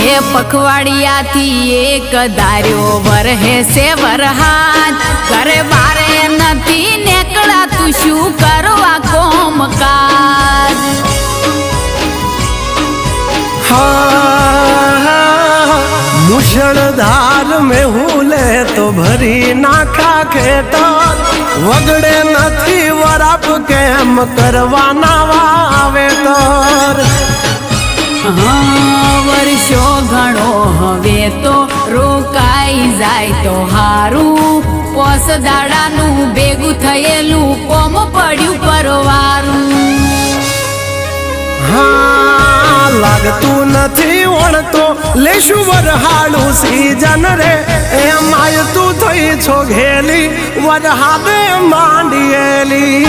એ પખવાડિયાથી એક ધાર્યો વરહે છે વરહાદ ઘરે બારે નથી નીકળાતું શું કરવા કોમકાજ મુશળધાર में हुले तो भरी नाखा खेतर वगड़े નથી વરાપ કેમ કરવાના વાવેતર વર્ષો ઘણો હવે તો રોકાઈ જાય તો હારું પોસ દાડાનું ભેગું થયેલું કોમ પડ્યું પરવારું લાગતું નથી વણતો લેશું વરહાડું સીજન રે એમ તું થઈ છો ઘેલી વરહાદે માંડિયેલી